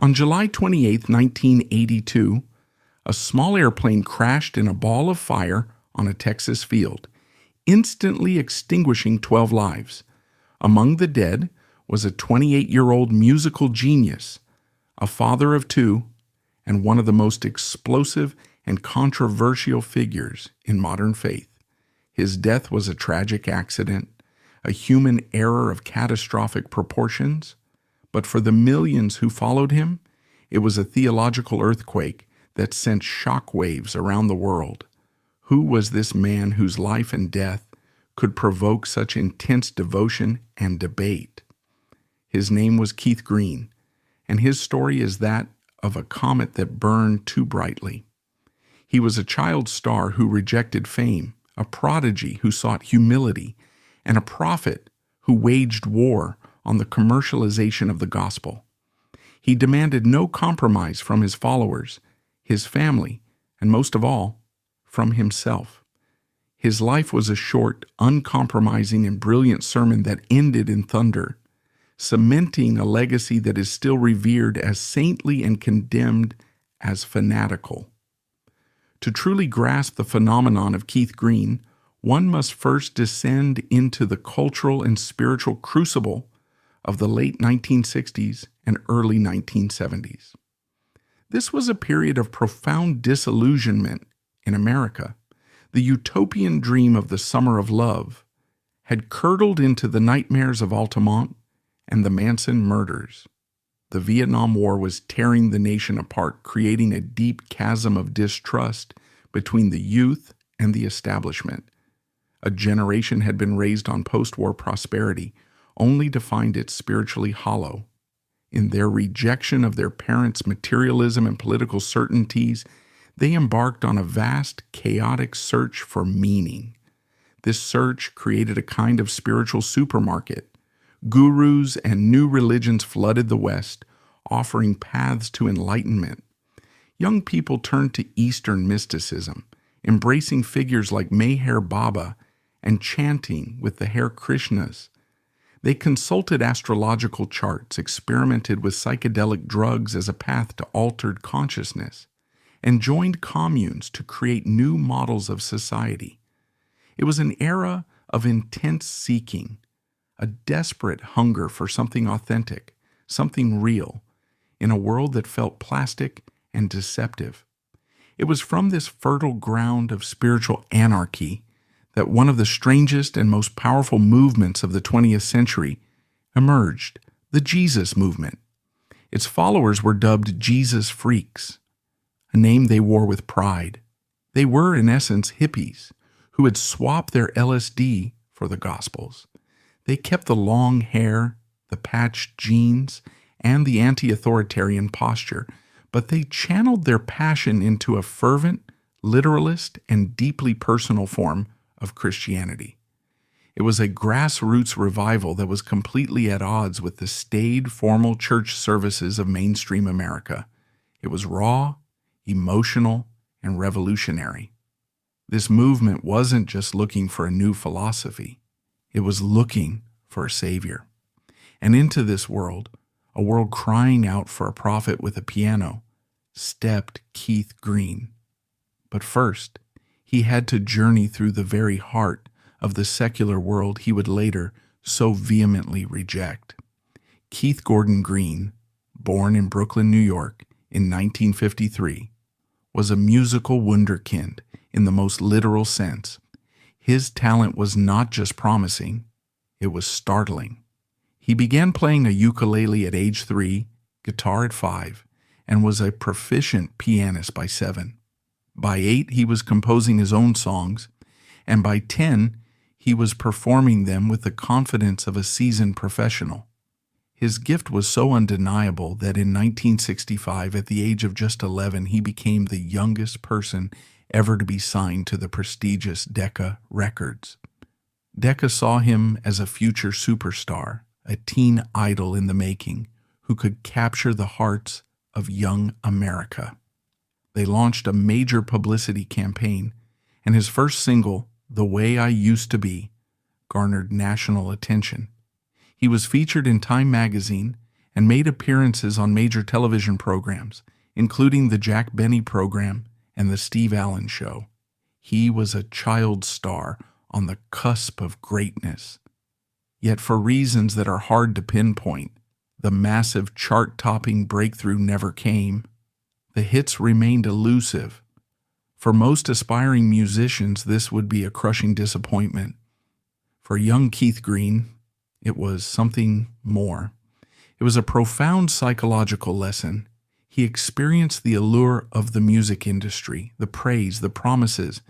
On July 28, 1982, a small airplane crashed in a ball of fire on a Texas field, instantly extinguishing 12 lives. Among the dead was a 28-year-old musical genius, a father of two, and one of the most explosive and controversial figures in modern faith. His death was a tragic accident, a human error of catastrophic proportions, but for the millions who followed him, it was a theological earthquake that sent shock waves around the world. Who was this man whose life and death could provoke such intense devotion and debate? His name was Keith Green, and his story is that of a comet that burned too brightly. He was a child star who rejected fame, a prodigy who sought humility, and a prophet who waged war on the commercialization of the gospel. He demanded no compromise from his followers, his family, and most of all, from himself. His life was a short, uncompromising, and brilliant sermon that ended in thunder, cementing a legacy that is still revered as saintly and condemned as fanatical. To truly grasp the phenomenon of Keith Green, one must first descend into the cultural and spiritual crucible of the late 1960s and early 1970s. This was a period of profound disillusionment in America. The utopian dream of the summer of love had curdled into the nightmares of Altamont and the Manson murders. The Vietnam War was tearing the nation apart, creating a deep chasm of distrust between the youth and the establishment. A generation had been raised on post-war prosperity, only to find it spiritually hollow. In their rejection of their parents' materialism and political certainties, they embarked on a vast, chaotic search for meaning. This search created a kind of spiritual supermarket. Gurus and new religions flooded the West, offering paths to enlightenment. Young people turned to Eastern mysticism, embracing figures like Meher Baba and chanting with the Hare Krishnas. They consulted astrological charts, experimented with psychedelic drugs as a path to altered consciousness, and joined communes to create new models of society. It was an era of intense seeking, a desperate hunger for something authentic, something real, in a world that felt plastic and deceptive. It was from this fertile ground of spiritual anarchy that one of the strangest and most powerful movements of the 20th century emerged, the Jesus movement. Its followers were dubbed Jesus freaks, a name they wore with pride. They were, in essence, hippies who had swapped their LSD for the Gospels. They kept the long hair, the patched jeans, and the anti-authoritarian posture, but they channeled their passion into a fervent, literalist, and deeply personal form of Christianity. It was a grassroots revival that was completely at odds with the staid, formal church services of mainstream America. It was raw, emotional, and revolutionary. This movement wasn't just looking for a new philosophy. It was looking for a savior. And into this world, a world crying out for a prophet with a piano, stepped Keith Green. But first, he had to journey through the very heart of the secular world he would later so vehemently reject. Keith Gordon Green, born in Brooklyn, New York in 1953, was a musical wunderkind in the most literal sense. His talent was not just promising, it was startling. He began playing a ukulele at age 3, guitar at 5, and was a proficient pianist by 7. By 8, he was composing his own songs, and by 10, he was performing them with the confidence of a seasoned professional. His gift was so undeniable that in 1965, at the age of just 11, he became the youngest person ever to be signed to the prestigious Decca Records. Decca saw him as a future superstar, a teen idol in the making, who could capture the hearts of young America. They launched a major publicity campaign, and his first single, The Way I Used to Be, garnered national attention. He was featured in Time magazine and made appearances on major television programs, including the Jack Benny program and the Steve Allen Show. He was a child star on the cusp of greatness. Yet for reasons that are hard to pinpoint, the massive chart-topping breakthrough never came. The hits remained elusive. For most aspiring musicians, this would be a crushing disappointment. For young Keith Green, it was something more. It was a profound psychological lesson. He experienced the allure of the music industry, the praise, the promises,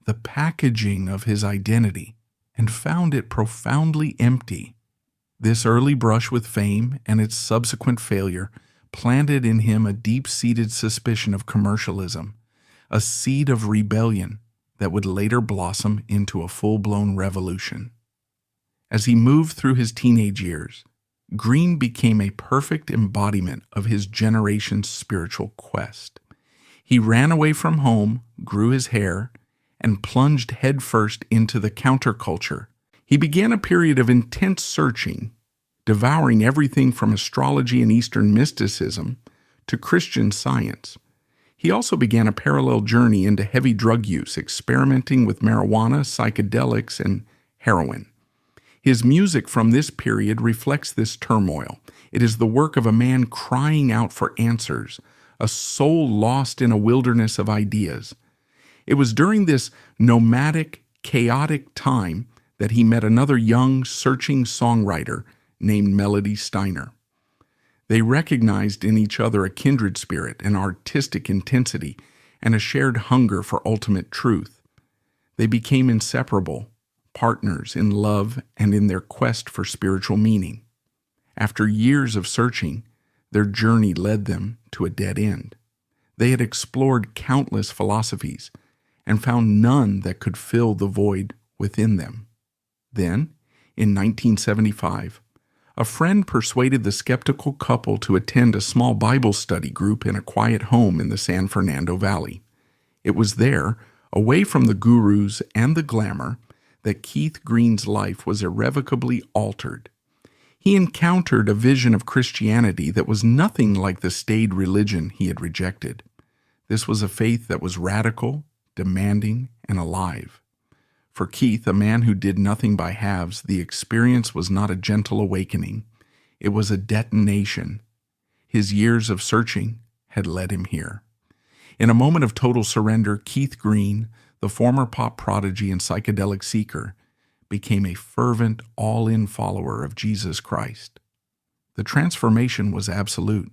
the packaging of his identity, and found it profoundly empty. This early brush with fame and its subsequent failure planted in him a deep-seated suspicion of commercialism, a seed of rebellion that would later blossom into a full-blown revolution. As he moved through his teenage years, Green became a perfect embodiment of his generation's spiritual quest. He ran away from home, grew his hair, and plunged headfirst into the counterculture. He began a period of intense searching, devouring everything from astrology and Eastern mysticism to Christian Science. He also began a parallel journey into heavy drug use, experimenting with marijuana, psychedelics, and heroin. His music from this period reflects this turmoil. It is the work of a man crying out for answers, a soul lost in a wilderness of ideas. It was during this nomadic, chaotic time that he met another young, searching songwriter named Melody Steiner. They recognized in each other a kindred spirit, an artistic intensity, and a shared hunger for ultimate truth. They became inseparable, partners in love and in their quest for spiritual meaning. After years of searching, their journey led them to a dead end. They had explored countless philosophies and found none that could fill the void within them. Then, in 1975, a friend persuaded the skeptical couple to attend a small Bible study group in a quiet home in the San Fernando Valley. It was there, away from the gurus and the glamour, that Keith Green's life was irrevocably altered. He encountered a vision of Christianity that was nothing like the staid religion he had rejected. This was a faith that was radical, demanding, and alive. For Keith, a man who did nothing by halves, the experience was not a gentle awakening. It was a detonation. His years of searching had led him here. In a moment of total surrender, Keith Green, the former pop prodigy and psychedelic seeker, became a fervent, all-in follower of Jesus Christ. The transformation was absolute.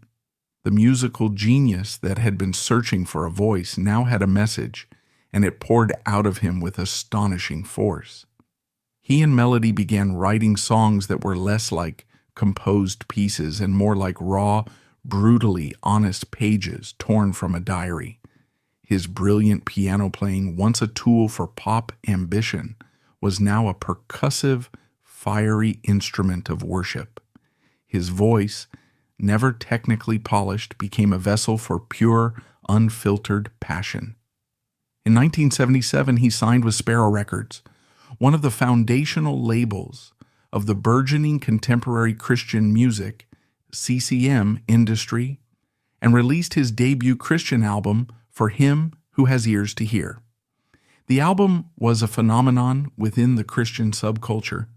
The musical genius that had been searching for a voice now had a message, and it poured out of him with astonishing force. He and Melody began writing songs that were less like composed pieces and more like raw, brutally honest pages torn from a diary. His brilliant piano playing, once a tool for pop ambition, was now a percussive, fiery instrument of worship. His voice, never technically polished, became a vessel for pure, unfiltered passion. In 1977, he signed with Decca Records, one of the foundational labels of the burgeoning contemporary Christian music, CCM, industry, and released his debut Christian album, For Him Who Has Ears to Hear. The album was a phenomenon within the Christian subculture.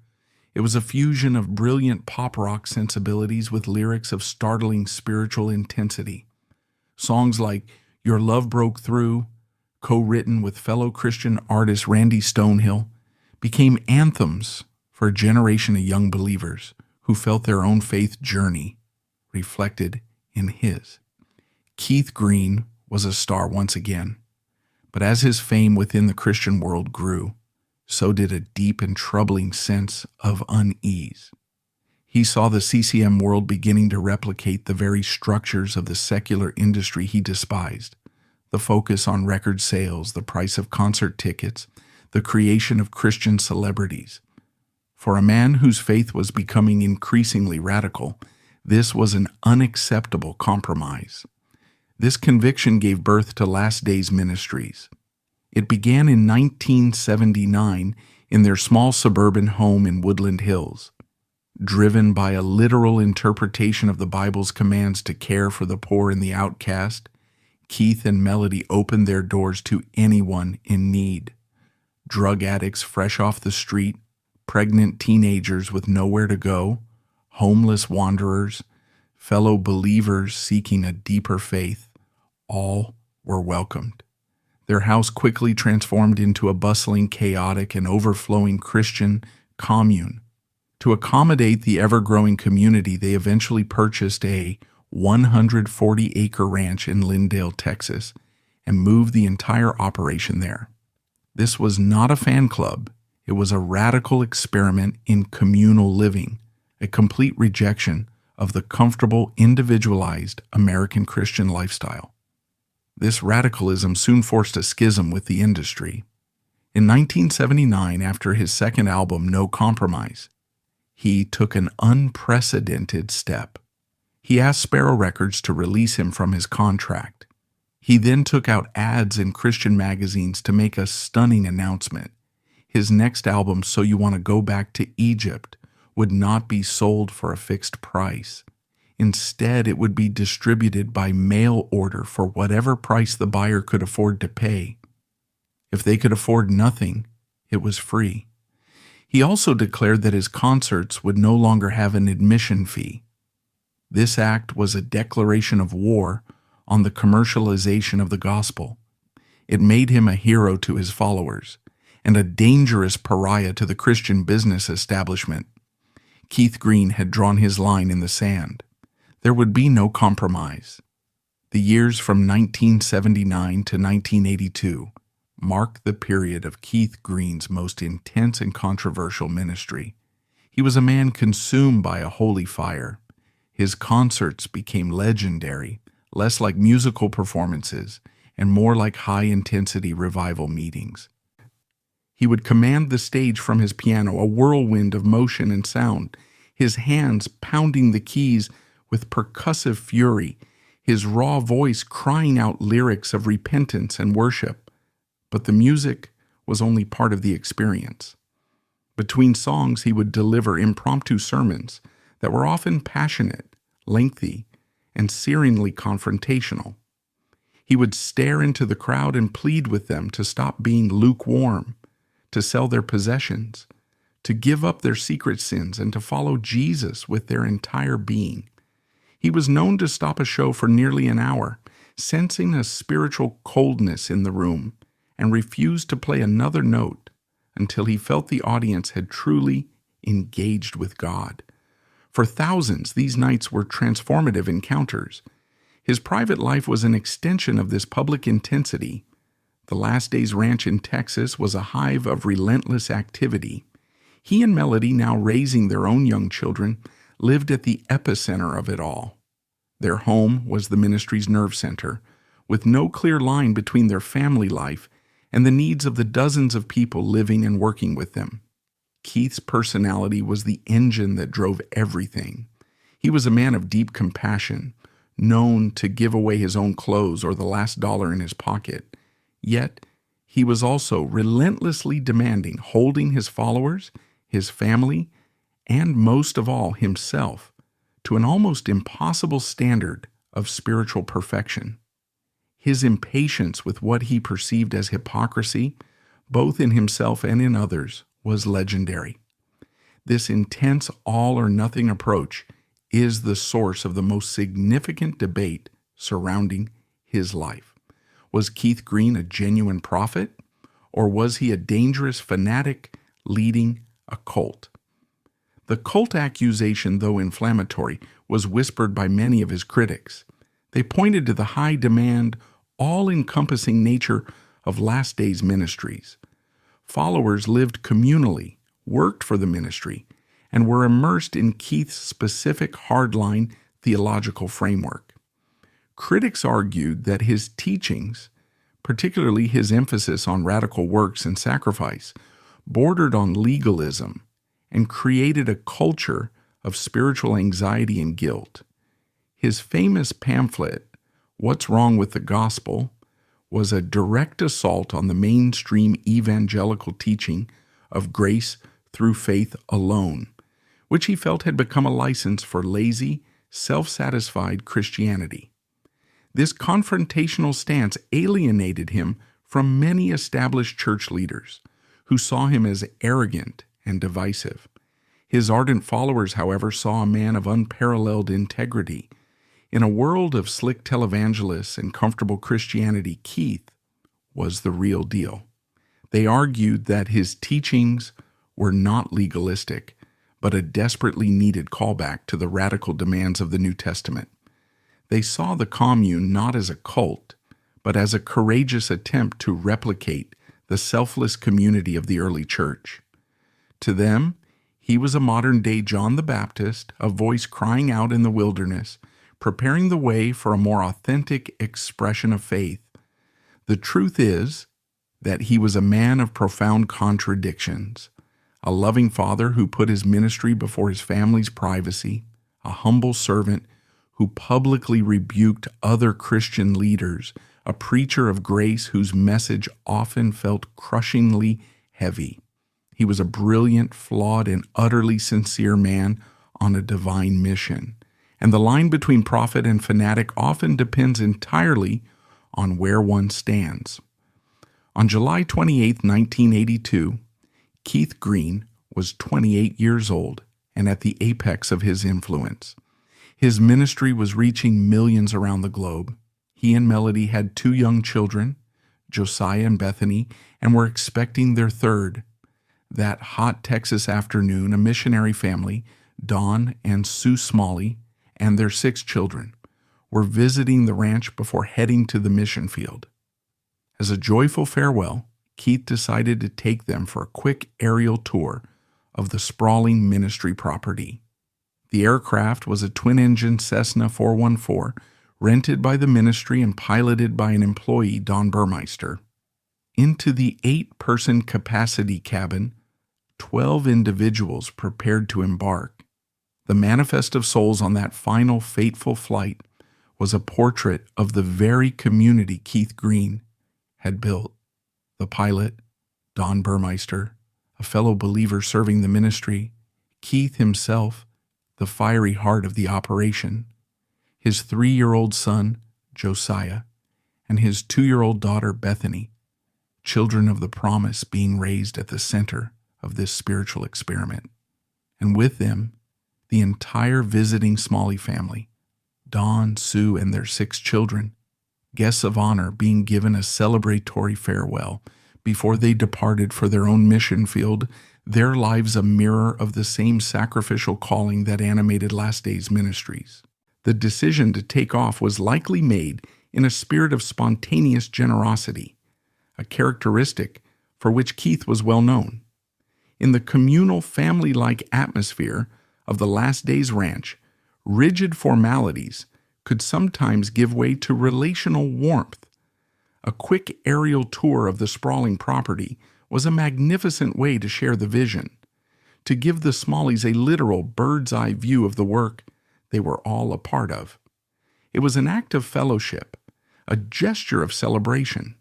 It was a fusion of brilliant pop rock sensibilities with lyrics of startling spiritual intensity. Songs like Your Love Broke Through, co-written with fellow Christian artist Randy Stonehill, became anthems for a generation of young believers who felt their own faith journey reflected in his. Keith Green was a star once again, but as his fame within the Christian world grew, so did a deep and troubling sense of unease. He saw the CCM world beginning to replicate the very structures of the secular industry he despised. The focus on record sales, the price of concert tickets, the creation of Christian celebrities. For a man whose faith was becoming increasingly radical, this was an unacceptable compromise. This conviction gave birth to Last Days Ministries. It began in 1979 in their small suburban home in Woodland Hills. Driven by a literal interpretation of the Bible's commands to care for the poor and the outcast, Keith and Melody opened their doors to anyone in need. Drug addicts fresh off the street, pregnant teenagers with nowhere to go, homeless wanderers, fellow believers seeking a deeper faith, all were welcomed. Their house quickly transformed into a bustling, chaotic, and overflowing Christian commune. To accommodate the ever-growing community, they eventually purchased a 140-acre ranch in Lindale, Texas, and moved the entire operation there. This was not a fan club. It was a radical experiment in communal living, a complete rejection of the comfortable, individualized American Christian lifestyle. This radicalism soon forced a schism with the industry. In 1979, after his second album, No Compromise, he took an unprecedented step. He asked Sparrow Records to release him from his contract. He then took out ads in Christian magazines to make a stunning announcement. His next album, So You Want to Go Back to Egypt, would not be sold for a fixed price. Instead, it would be distributed by mail order for whatever price the buyer could afford to pay. If they could afford nothing, it was free. He also declared that his concerts would no longer have an admission fee. This act was a declaration of war on the commercialization of the gospel. It made him a hero to his followers and a dangerous pariah to the Christian business establishment. Keith Green had drawn his line in the sand. There would be no compromise. The years from 1979 to 1982 mark the period of Keith Green's most intense and controversial ministry. He was a man consumed by a holy fire. His concerts became legendary, less like musical performances and more like high-intensity revival meetings. He would command the stage from his piano, a whirlwind of motion and sound, his hands pounding the keys with percussive fury, his raw voice crying out lyrics of repentance and worship. But the music was only part of the experience. Between songs, he would deliver impromptu sermons that were often passionate, lengthy, and searingly confrontational. He would stare into the crowd and plead with them to stop being lukewarm, to sell their possessions, to give up their secret sins, and to follow Jesus with their entire being. He was known to stop a show for nearly an hour, sensing a spiritual coldness in the room, and refused to play another note until he felt the audience had truly engaged with God. For thousands, these nights were transformative encounters. His private life was an extension of this public intensity. The Last Days Ranch in Texas was a hive of relentless activity. He and Melody, now raising their own young children, lived at the epicenter of it all. Their home was the ministry's nerve center, with no clear line between their family life and the needs of the dozens of people living and working with them. Keith's personality was the engine that drove everything. He was a man of deep compassion, known to give away his own clothes or the last dollar in his pocket. Yet, he was also relentlessly demanding, holding his followers, his family, and most of all, himself, to an almost impossible standard of spiritual perfection. His impatience with what he perceived as hypocrisy, both in himself and in others, was legendary. This intense all-or-nothing approach is the source of the most significant debate surrounding his life. Was Keith Green a genuine prophet, or was he a dangerous fanatic leading a cult? The cult accusation, though inflammatory, was whispered by many of his critics. They pointed to the high-demand, all-encompassing nature of Last Days Ministries. Followers lived communally, worked for the ministry, and were immersed in Keith's specific hardline theological framework. Critics argued that his teachings, particularly his emphasis on radical works and sacrifice, bordered on legalism and created a culture of spiritual anxiety and guilt. His famous pamphlet, What's Wrong with the Gospel, was a direct assault on the mainstream evangelical teaching of grace through faith alone, which he felt had become a license for lazy, self-satisfied Christianity. This confrontational stance alienated him from many established church leaders, who saw him as arrogant and divisive. His ardent followers, however, saw a man of unparalleled integrity. In a world of slick televangelists and comfortable Christianity, Keith was the real deal. They argued that his teachings were not legalistic, but a desperately needed callback to the radical demands of the New Testament. They saw the commune not as a cult, but as a courageous attempt to replicate the selfless community of the early church. To them, he was a modern-day John the Baptist, a voice crying out in the wilderness, preparing the way for a more authentic expression of faith. The truth is that he was a man of profound contradictions, a loving father who put his ministry before his family's privacy, a humble servant who publicly rebuked other Christian leaders, a preacher of grace whose message often felt crushingly heavy. He was a brilliant, flawed, and utterly sincere man on a divine mission. And the line between prophet and fanatic often depends entirely on where one stands. On July 28, 1982, Keith Green was 28 years old and at the apex of his influence. His ministry was reaching millions around the globe. He and Melody had 2 young children, Josiah and Bethany, and were expecting their third. That hot Texas afternoon, a missionary family, Don and Sue Smalley, and their 6 children, were visiting the ranch before heading to the mission field. As a joyful farewell, Keith decided to take them for a quick aerial tour of the sprawling ministry property. The aircraft was a twin-engine Cessna 414, rented by the ministry and piloted by an employee, Don Burmeister. Into the 8-person capacity cabin, 12 individuals prepared to embark. The manifest of souls on that final fateful flight was a portrait of the very community Keith Green had built. The pilot, Don Burmeister, a fellow believer serving the ministry, Keith himself, the fiery heart of the operation, his 3-year-old son, Josiah, and his 2-year-old daughter, Bethany, children of the promise being raised at the center of this spiritual experiment. And with them, the entire visiting Smalley family, Don, Sue, and their 6 children, guests of honor being given a celebratory farewell before they departed for their own mission field, their lives a mirror of the same sacrificial calling that animated Last Days Ministries. The decision to take off was likely made in a spirit of spontaneous generosity, a characteristic for which Keith was well known. In the communal, family-like atmosphere of the Last Days Ranch, rigid formalities could sometimes give way to relational warmth. A quick aerial tour of the sprawling property was a magnificent way to share the vision, to give the Smalleys a literal bird's-eye view of the work they were all a part of. It was an act of fellowship, a gesture of celebration.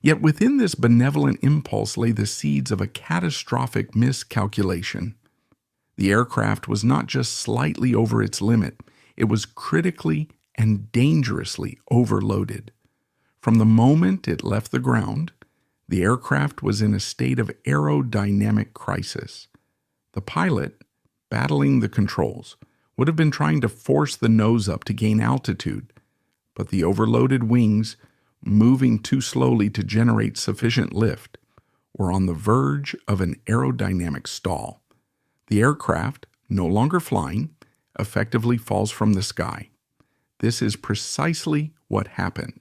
Yet within this benevolent impulse lay the seeds of a catastrophic miscalculation. The aircraft was not just slightly over its limit, it was critically and dangerously overloaded. From the moment it left the ground, the aircraft was in a state of aerodynamic crisis. The pilot, battling the controls, would have been trying to force the nose up to gain altitude, but the overloaded wings, moving too slowly to generate sufficient lift, were on the verge of an aerodynamic stall. The aircraft, no longer flying, effectively falls from the sky. This is precisely what happened.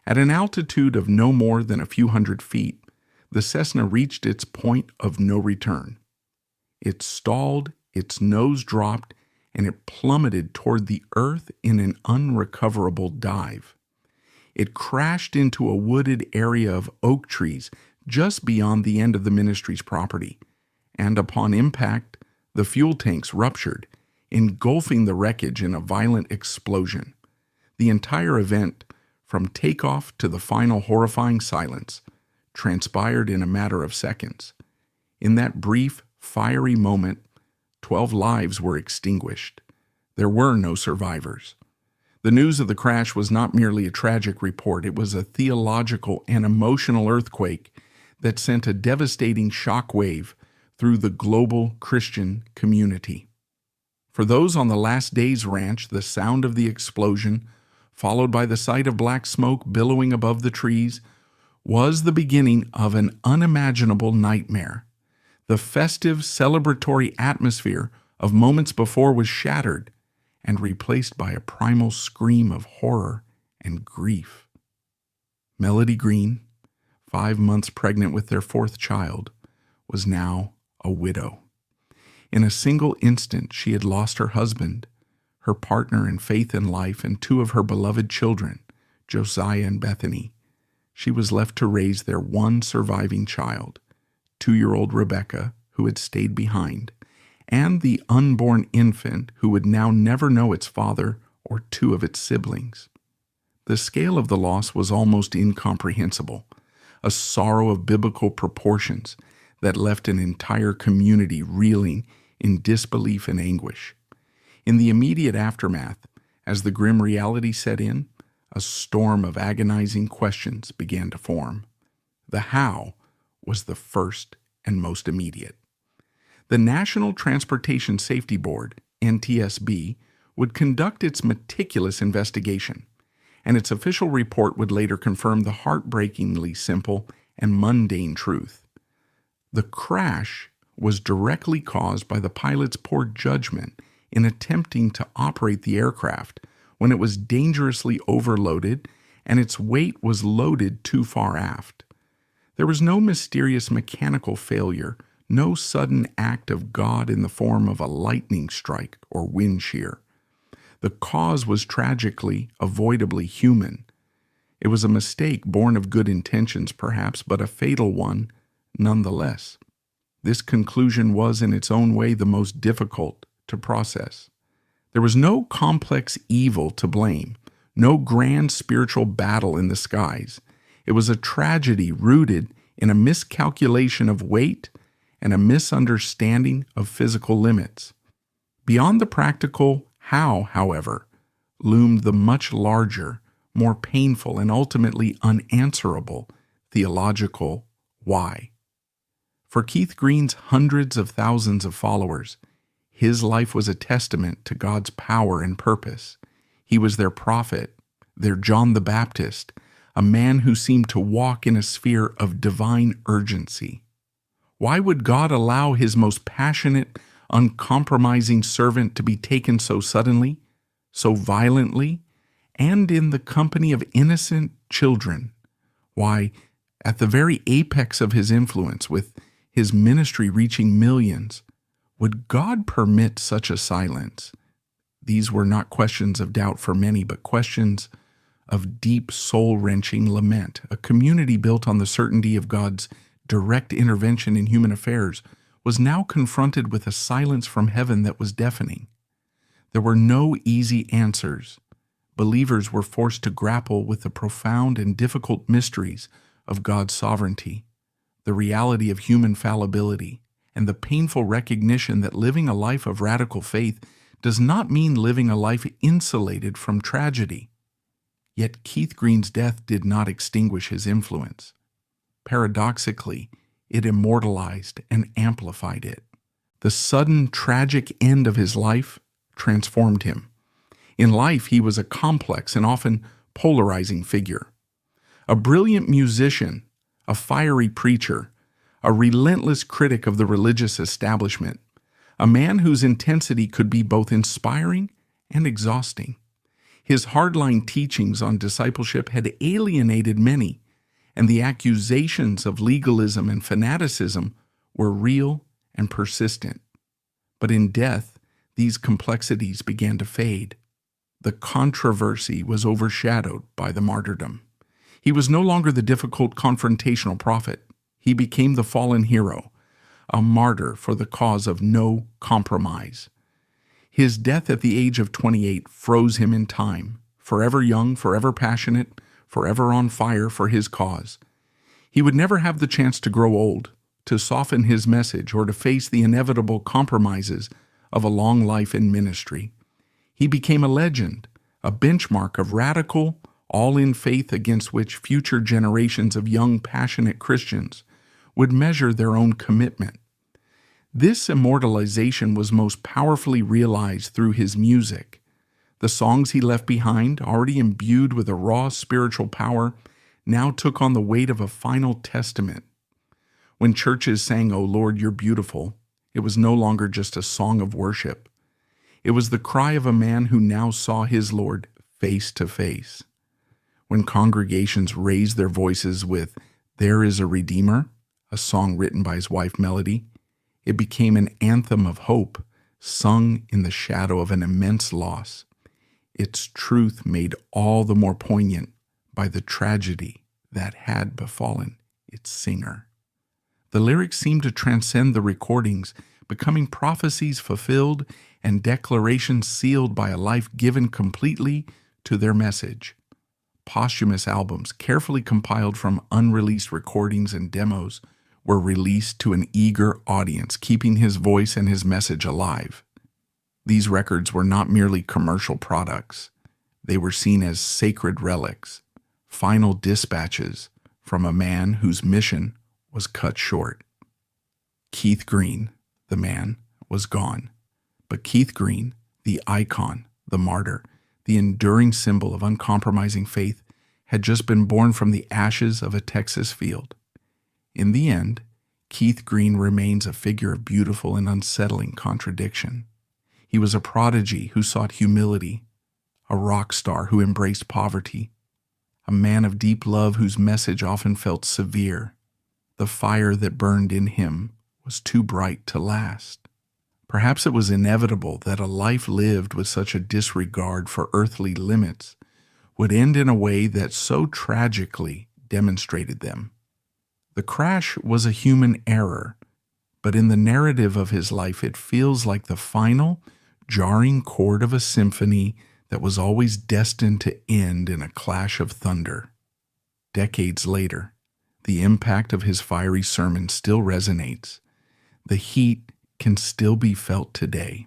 At an altitude of no more than a few hundred feet, the Cessna reached its point of no return. It stalled, its nose dropped, and it plummeted toward the earth in an unrecoverable dive. It crashed into a wooded area of oak trees just beyond the end of the ministry's property, and upon impact, the fuel tanks ruptured, engulfing the wreckage in a violent explosion. The entire event, from takeoff to the final horrifying silence, transpired in a matter of seconds. In that brief, fiery moment, 12 lives were extinguished. There were no survivors. The news of the crash was not merely a tragic report, it was a theological and emotional earthquake that sent a devastating shockwave through the global Christian community. For those on the Last Days ranch, the sound of the explosion, followed by the sight of black smoke billowing above the trees, was the beginning of an unimaginable nightmare. The festive, celebratory atmosphere of moments before was shattered and replaced by a primal scream of horror and grief. Melody Green, 5 months pregnant with their 4th child, was now a widow. In a single instant, she had lost her husband, her partner in faith and life, and 2 of her beloved children, Josiah and Bethany. She was left to raise their one surviving child, 2-year-old Rebecca, who had stayed behind, and the unborn infant who would now never know its father or 2 of its siblings. The scale of the loss was almost incomprehensible, a sorrow of biblical proportions that left an entire community reeling in disbelief and anguish. In the immediate aftermath, as the grim reality set in, a storm of agonizing questions began to form. The how was the first and most immediate. The National Transportation Safety Board, NTSB, would conduct its meticulous investigation, and its official report would later confirm the heartbreakingly simple and mundane truth. The crash was directly caused by the pilot's poor judgment in attempting to operate the aircraft when it was dangerously overloaded and its weight was loaded too far aft. There was no mysterious mechanical failure, no sudden act of God in the form of a lightning strike or wind shear. The cause was tragically, avoidably human. It was a mistake born of good intentions, perhaps, but a fatal one nonetheless. This conclusion was in its own way the most difficult to process. There was no complex evil to blame, no grand spiritual battle in the skies. It was a tragedy rooted in a miscalculation of weight and a misunderstanding of physical limits. Beyond the practical how, however, loomed the much larger, more painful, and ultimately unanswerable theological why. For Keith Green's hundreds of thousands of followers, his life was a testament to God's power and purpose. He was their prophet, their John the Baptist, a man who seemed to walk in a sphere of divine urgency. Why would God allow his most passionate, uncompromising servant to be taken so suddenly, so violently, and in the company of innocent children? Why, at the very apex of his influence, with his ministry reaching millions, would God permit such a silence? These were not questions of doubt for many, but questions of deep, soul-wrenching lament. A community built on the certainty of God's direct intervention in human affairs was now confronted with a silence from heaven that was deafening. There were no easy answers. Believers were forced to grapple with the profound and difficult mysteries of God's sovereignty, the reality of human fallibility, and the painful recognition that living a life of radical faith does not mean living a life insulated from tragedy. Yet Keith Green's death did not extinguish his influence. Paradoxically, it immortalized and amplified it. The sudden, tragic end of his life transformed him. In life, he was a complex and often polarizing figure. A brilliant musician, a fiery preacher, a relentless critic of the religious establishment, a man whose intensity could be both inspiring and exhausting. His hardline teachings on discipleship had alienated many, and the accusations of legalism and fanaticism were real and persistent. But in death, these complexities began to fade. The controversy was overshadowed by the martyrdom. He was no longer the difficult confrontational prophet. He became the fallen hero, a martyr for the cause of no compromise. His death at the age of 28 froze him in time, forever young, forever passionate, forever on fire for his cause. He would never have the chance to grow old, to soften his message, or to face the inevitable compromises of a long life in ministry. He became a legend, a benchmark of radical, all-in faith against which future generations of young, passionate Christians would measure their own commitment. This immortalization was most powerfully realized through his music. The songs he left behind, already imbued with a raw spiritual power, now took on the weight of a final testament. When churches sang, "O Lord, You're Beautiful," it was no longer just a song of worship. It was the cry of a man who now saw his Lord face to face. When congregations raised their voices with "There is a Redeemer," a song written by his wife Melody, it became an anthem of hope, sung in the shadow of an immense loss. Its truth made all the more poignant by the tragedy that had befallen its singer. The lyrics seemed to transcend the recordings, becoming prophecies fulfilled and declarations sealed by a life given completely to their message. Posthumous albums, carefully compiled from unreleased recordings and demos, were released to an eager audience, keeping his voice and his message alive. These records were not merely commercial products. They were seen as sacred relics, final dispatches from a man whose mission was cut short. Keith Green, the man, was gone. But Keith Green, the icon, the martyr, the enduring symbol of uncompromising faith, had just been born from the ashes of a Texas field. In the end, Keith Green remains a figure of beautiful and unsettling contradiction. He was a prodigy who sought humility, a rock star who embraced poverty, a man of deep love whose message often felt severe. The fire that burned in him was too bright to last. Perhaps it was inevitable that a life lived with such a disregard for earthly limits would end in a way that so tragically demonstrated them. The crash was a human error, but in the narrative of his life it feels like the final, jarring chord of a symphony that was always destined to end in a clash of thunder. Decades later, the impact of his fiery sermon still resonates. The heat can still be felt today.